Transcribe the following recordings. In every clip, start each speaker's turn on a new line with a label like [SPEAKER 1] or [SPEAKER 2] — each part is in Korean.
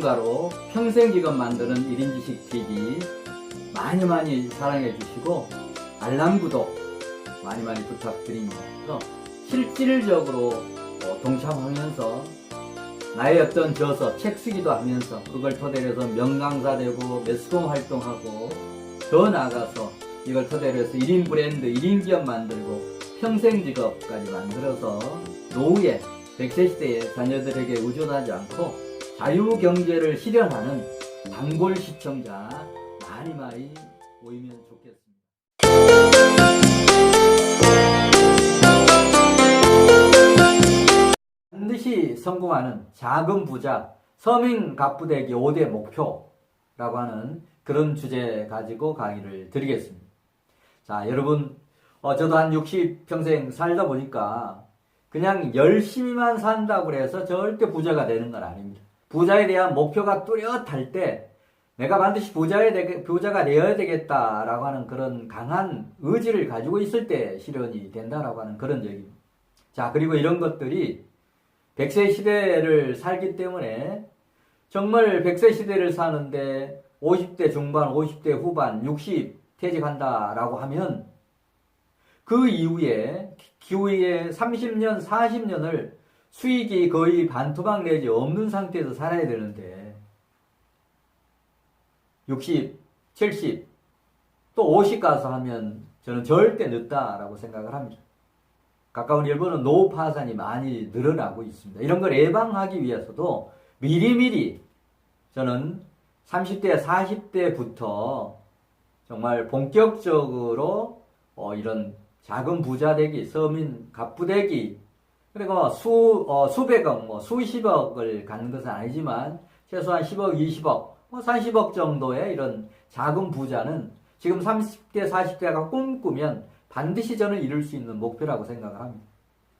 [SPEAKER 1] 전문가로 평생직업 만드는 1인지식TV 많이 사랑해 주시고 알람 구독 많이 부탁드립니다. 그래서 실질적으로 동참하면서 나의 어떤 저서 책 쓰기도 하면서 그걸 토대로 해서 명강사 되고 매스컴 활동하고 더 나아가서 이걸 토대로 해서 1인 브랜드, 1인 기업 만들고 평생직업까지 만들어서 노후에 100세 시대의 자녀들에게 의존하지 않고 자유경제를 실현하는 단골 시청자 많이 모이면 좋겠습니다. 반드시 성공하는 작은 부자 서민 갑부되기 5대 목표라고 하는 그런 주제 가지고 강의를 드리겠습니다. 자, 여러분, 저도 한 60평생 살다 보니까 그냥 열심히만 산다고 해서 절대 부자가 되는 건 아닙니다. 부자에 대한 목표가 뚜렷할 때 내가 반드시 부자가 되어야 되겠다라고 하는 그런 강한 의지를 가지고 있을 때 실현이 된다라고 하는 그런 얘기입니다. 자, 그리고 이런 것들이 100세 시대를 살기 때문에 정말 100세 시대를 사는데 50대 중반, 50대 후반, 60 퇴직한다라고 하면 그 이후에 기후에 30년, 40년을 수익이 거의 반토막 내지 없는 상태에서 살아야 되는데 60, 70, 또 50 가서 하면 저는 절대 늦다라고 생각을 합니다. 가까운 일본은 노후 파산이 많이 늘어나고 있습니다. 이런 걸 예방하기 위해서도 미리미리 저는 30대, 40대부터 정말 본격적으로 이런 작은 부자 되기, 서민 갑부 되기, 그리고 수백억, 수십억을 갖는 것은 아니지만 최소한 10억, 20억, 30억 정도의 이런 작은 부자는 지금 30대, 40대가 꿈꾸면 반드시 저는 이룰 수 있는 목표라고 생각을 합니다.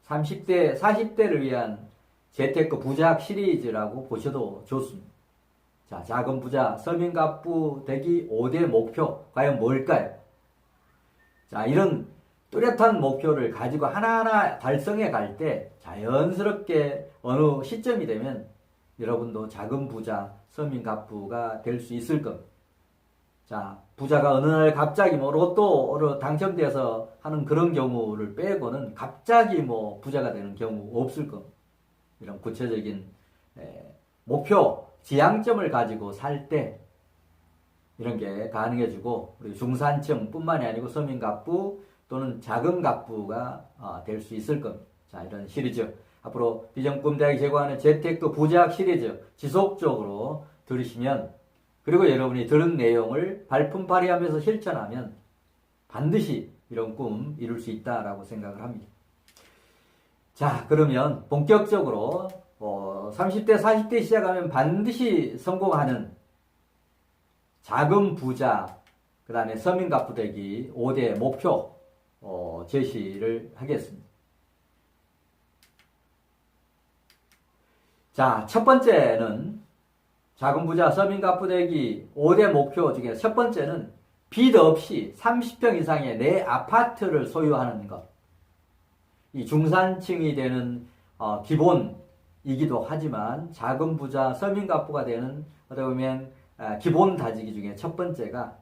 [SPEAKER 1] 30대, 40대를 위한 재테크 부자학 시리즈라고 보셔도 좋습니다. 자, 작은 부자, 서민 갑부 되기 5대 목표, 과연 뭘까요? 자, 이런 뚜렷한 목표를 가지고 하나하나 달성해 갈 때 자연스럽게 어느 시점이 되면 여러분도 작은 부자, 서민 갑부가 될 수 있을 겁니다. 자, 부자가 어느 날 갑자기 로또로 당첨돼서 하는 그런 경우를 빼고는 갑자기 부자가 되는 경우 없을 겁니다. 이런 구체적인 목표, 지향점을 가지고 살 때 이런 게 가능해지고 우리 중산층 뿐만이 아니고 서민 갑부 또는 작은 갑부가 될 수 있을 겁니다. 자, 이런 시리즈 앞으로 비정품대학이 제공하는 재테크 부자학 시리즈 지속적으로 들으시면, 그리고 여러분이 들은 내용을 발품 발휘하면서 실천하면 반드시 이런 꿈 이룰 수 있다라고 생각을 합니다. 자, 그러면 본격적으로 30대, 40대 시작하면 반드시 성공하는 작은 부자, 그 다음에 서민 갑부 되기 5대 목표 제시를 하겠습니다. 자, 첫 번째는 작은 부자, 서민 갑부 되기 5대 목표 중에 첫 번째는 빚 없이 30평 이상의 내 아파트를 소유하는 것. 이 중산층이 되는 기본이기도 하지만 작은 부자, 서민 갑부가 되는 어떻게 보면 기본 다지기 중에 첫 번째가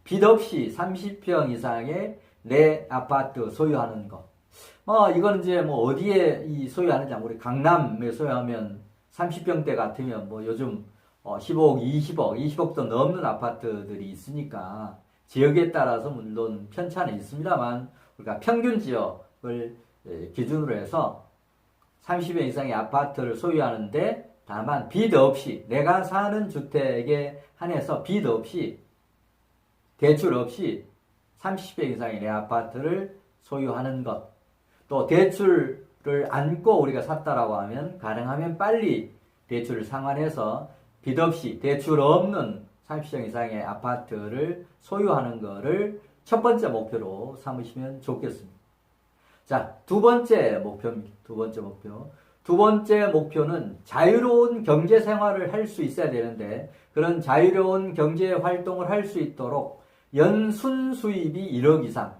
[SPEAKER 1] 빚 없이 30평 이상의 내 아파트 소유하는 것. 이건 이제 어디에 소유하는지, 우리 강남에 소유하면 30평대 같으면 요즘 15억, 20억도 넘는 아파트들이 있으니까 지역에 따라서 물론 편차는 있습니다만 우리가 평균 지역을 기준으로 해서 30여 이상의 아파트를 소유하는데, 다만 빚 없이, 내가 사는 주택에 한해서 빚 없이, 대출 없이 30여 이상의 내 아파트를 소유하는 것. 또 대출을 안고 우리가 샀다라고 하면 가능하면 빨리 대출을 상환해서 빚 없이 대출 없는 30 평 이상의 아파트를 소유하는 것을 첫 번째 목표로 삼으시면 좋겠습니다. 자, 두 번째 목표입니다. 두 번째 목표는 자유로운 경제 생활을 할 수 있어야 되는데, 그런 자유로운 경제 활동을 할 수 있도록 연순 수입이 1억 이상,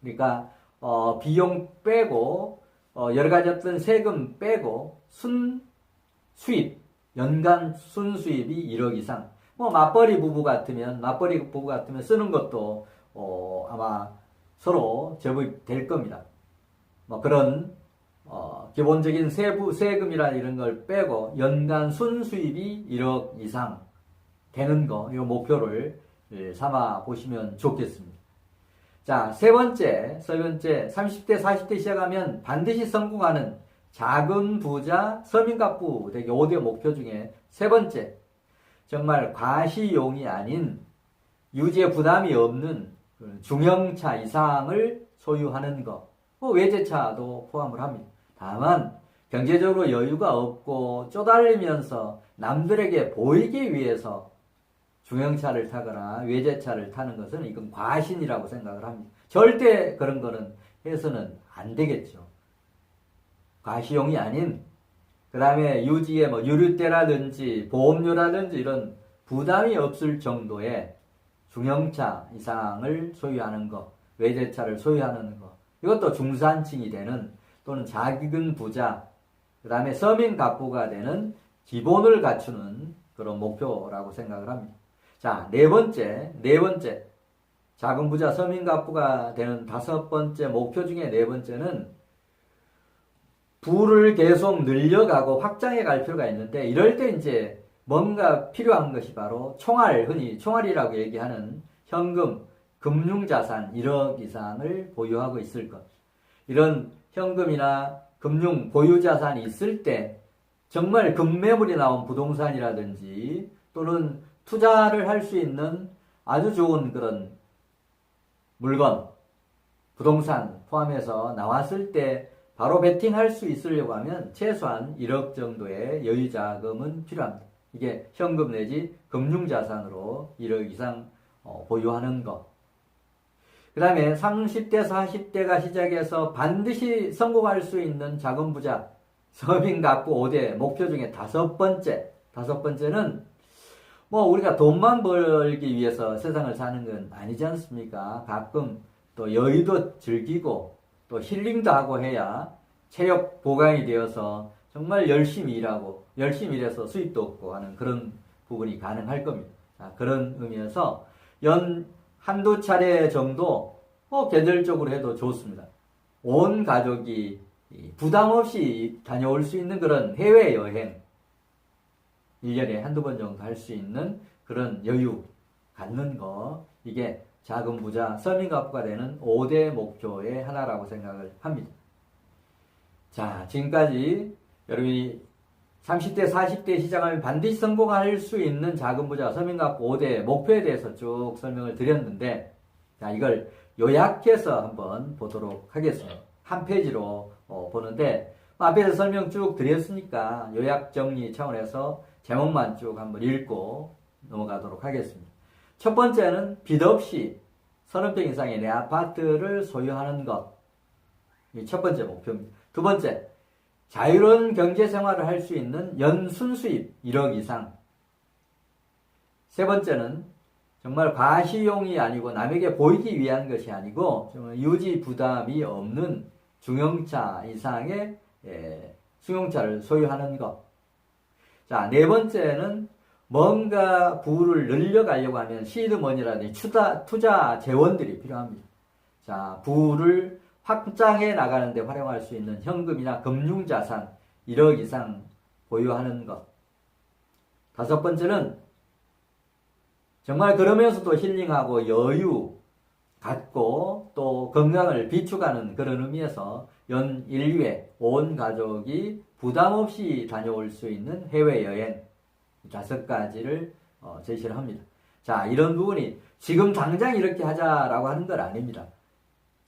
[SPEAKER 1] 그러니까 비용 빼고 여러 가지 어떤 세금 빼고 순 수입, 연간 순수입이 1억 이상. 뭐 맞벌이 부부 같으면 쓰는 것도 아마 서로 제법이 될 겁니다. 뭐 그런 기본적인 세금이나 이런 걸 빼고 연간 순수입이 1억 이상 되는 거, 이 목표를 삼아 보시면 좋겠습니다. 자, 세 번째, 30대, 40대 시작하면 반드시 성공하는 작은 부자 서민가부 되기 5대 목표 중에 세 번째, 정말 과시용이 아닌 유지에 부담이 없는 중형차 이상을 소유하는 것, 외제차도 포함을 합니다. 다만 경제적으로 여유가 없고 쪼달리면서 남들에게 보이기 위해서 중형차를 타거나 외제차를 타는 것은 이건 과신이라고 생각을 합니다. 절대 그런 거는 해서는 안 되겠죠. 과시용이 아닌, 그 다음에 유지에 유류대라든지 보험료라든지 이런 부담이 없을 정도의 중형차 이상을 소유하는 것, 외제차를 소유하는 것, 이것도 중산층이 되는 또는 작은 부자, 그 다음에 서민 갑부가 되는 기본을 갖추는 그런 목표라고 생각을 합니다. 자, 네 번째, 작은 부자 서민 갑부가 되는 5번째 목표 중에 네 번째는 부를 계속 늘려가고 확장해 갈 필요가 있는데, 이럴 때 이제 뭔가 필요한 것이 바로 흔히 총알이라고 얘기하는 현금, 금융자산 1억 이상을 보유하고 있을 것. 이런 현금이나 금융 보유자산이 있을 때 정말 급매물이 나온 부동산이라든지 또는 투자를 할 수 있는 아주 좋은 그런 물건, 부동산 포함해서 나왔을 때 바로 베팅할 수 있으려고 하면 최소한 1억 정도의 여유자금은 필요합니다. 이게 현금 내지 금융자산으로 1억 이상 보유하는 것. 그 다음에 30대, 40대가 시작해서 반드시 성공할 수 있는 작은 부자, 서민갑부 5대 목표 중에 5번째는 우리가 돈만 벌기 위해서 세상을 사는 건 아니지 않습니까? 가끔 또 여유도 즐기고 또 힐링도 하고 해야 체력 보강이 되어서 정말 열심히 일해서 수입도 얻고 하는 그런 부분이 가능할 겁니다. 자, 그런 의미에서 한두 차례 정도 계절적으로 해도 좋습니다. 온 가족이 부담 없이 다녀올 수 있는 그런 해외여행, 1년에 한두 번 정도 할 수 있는 그런 여유 갖는 거, 이게 작은 부자 서민가부가 되는 5대 목표의 하나라고 생각을 합니다. 자, 지금까지 여러분이 30대, 40대 시작하면 반드시 성공할 수 있는 작은 부자 서민가부 5대 목표에 대해서 쭉 설명을 드렸는데, 자, 이걸 요약해서 한번 보도록 하겠습니다. 한 페이지로 보는데, 앞에서 설명 쭉 드렸으니까 요약 정리 차원에서 제목만 쭉 한번 읽고 넘어가도록 하겠습니다. 첫 번째는 빚 없이 30평 이상의 내 아파트를 소유하는 것. 이 첫 번째 목표입니다. 두 번째, 자유로운 경제 생활을 할 수 있는 연 순수입 1억 이상. 세 번째는 정말 과시용이 아니고 남에게 보이기 위한 것이 아니고 정말 유지 부담이 없는 중형차 이상의 승용차를 소유하는 것. 자, 네 번째는 뭔가 부를 늘려가려고 하면 시드머니라든지 투자 재원들이 필요합니다. 자, 부를 확장해 나가는데 활용할 수 있는 현금이나 금융자산 1억 이상 보유하는 것. 다섯 번째는 정말 그러면서도 힐링하고 여유 갖고 또 건강을 비축하는 그런 의미에서 연 1회 온 가족이 부담 없이 다녀올 수 있는 해외여행 5가지를 제시를 합니다. 자, 이런 부분이 지금 당장 이렇게 하자라고 하는 건 아닙니다.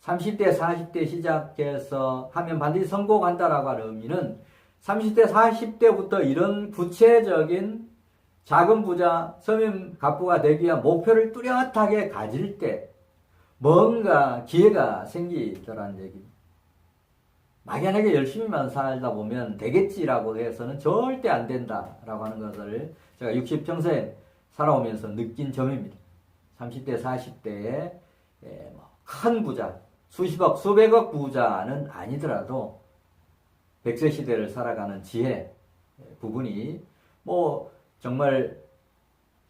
[SPEAKER 1] 30대, 40대 시작해서 하면 반드시 성공한다라고 하는 의미는 30대, 40대부터 이런 구체적인 작은 부자, 서민 갑부가 되기 위한 목표를 뚜렷하게 가질 때 뭔가 기회가 생기더라는 얘기입니다. 막연하게 열심히만 살다 보면 되겠지라고 해서는 절대 안 된다라고 하는 것을 제가 60평생 살아오면서 느낀 점입니다. 30대, 40대에 큰 부자, 수십억, 수백억 부자는 아니더라도 100세 시대를 살아가는 지혜 부분이 뭐 정말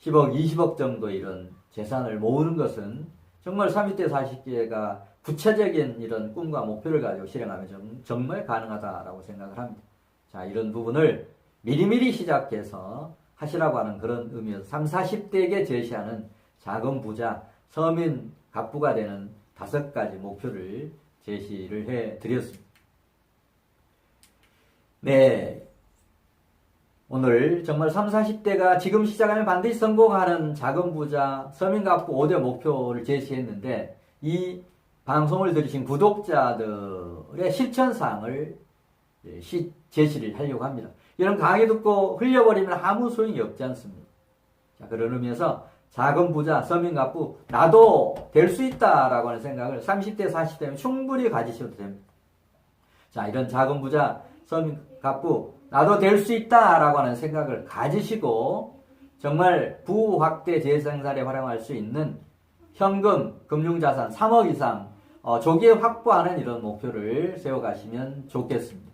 [SPEAKER 1] 10억, 20억 정도 이런 재산을 모으는 것은 정말 30대, 40대가 구체적인 이런 꿈과 목표를 가지고 실행하면 정말 가능하다라고 생각을 합니다. 자, 이런 부분을 미리미리 시작해서 하시라고 하는 그런 의미에서 30, 40대에게 제시하는 작은 부자, 서민 갑부가 되는 5가지 목표를 제시를 해 드렸습니다. 네. 오늘 정말 30, 40대가 지금 시작하면 반드시 성공하는 작은 부자, 서민 갑부 5대 목표를 제시했는데 이 방송을 들으신 구독자들의 실천사항을 제시를 하려고 합니다. 이런 강의 듣고 흘려버리면 아무 소용이 없지 않습니다. 자, 그런 의미에서 작은 부자, 서민 갑부, 나도 될 수 있다라고 하는 생각을 30대, 40대면 충분히 가지셔도 됩니다. 자, 이런 작은 부자, 서민 갑부, 나도 될 수 있다라고 하는 생각을 가지시고 정말 부호 확대 재생산에 활용할 수 있는 현금, 금융자산 3억 이상 조기에 확보하는 이런 목표를 세워가시면 좋겠습니다.